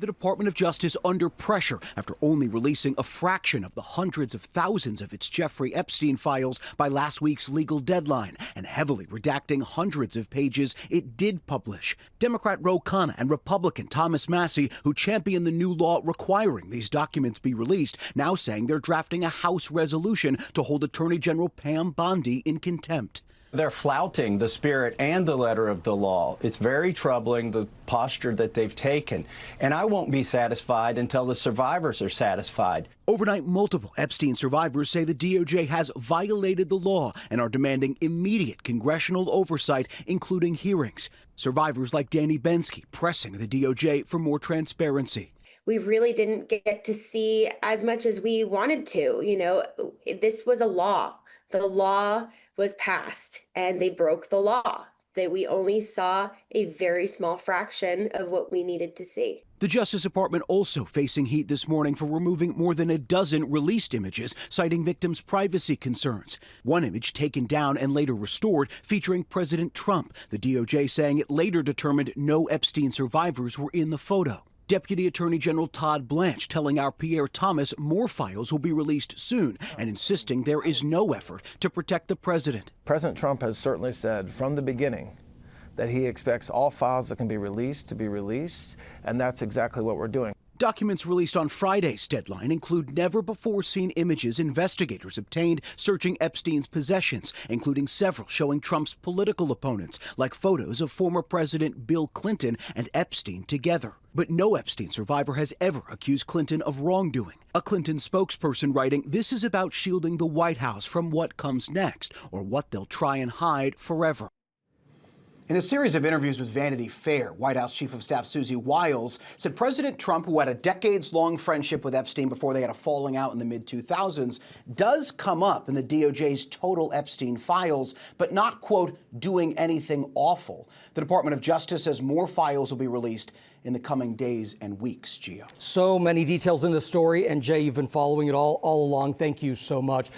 The Department of Justice under pressure after only releasing a fraction of the hundreds of thousands of its Jeffrey Epstein files by last week's legal deadline and heavily redacting hundreds of pages it did publish. Democrat Ro Khanna and Republican Thomas Massie, who championed the new law requiring these documents be released, now saying they're drafting a House resolution to hold Attorney General Pam Bondi in contempt. They're flouting the spirit and the letter of the law. It's very troubling, the posture that they've taken. And I won't be satisfied until the survivors are satisfied. Overnight, multiple Epstein survivors say the DOJ has violated the law and are demanding immediate congressional oversight, including hearings. Survivors like Danny Bensky pressing the DOJ for more transparency. We really didn't get to see as much as we wanted to. You know, this was a law. The law was passed and they broke the law. That we only saw a very small fraction of what we needed to see. The Justice Department also facing heat this morning for removing more than a dozen released images, citing victims' privacy concerns. One image taken down and later restored featuring President Trump, the DOJ saying it later determined no Epstein survivors were in the photo. Deputy Attorney General Todd Blanche telling our Pierre Thomas more files will be released soon and insisting there is no effort to protect the president. President Trump has certainly said from the beginning that he expects all files that can be released to be released, and that's exactly what we're doing. Documents released on Friday's deadline include never-before-seen images investigators obtained searching Epstein's possessions, including several showing Trump's political opponents, like photos of former President Bill Clinton and Epstein together. But no Epstein survivor has ever accused Clinton of wrongdoing. A Clinton spokesperson writing, "This is about shielding the White House from what comes next, or what they'll try and hide forever." In a series of interviews with Vanity Fair, White House Chief of Staff Susie Wiles said President Trump, who had a decades-long friendship with Epstein before they had a falling out in the mid-2000s, does come up in the DOJ's total Epstein files, but not, quote, doing anything awful. The Department of Justice says more files will be released in the coming days and weeks, Gio. So many details in the story, and Jay, you've been following it all along. Thank you so much.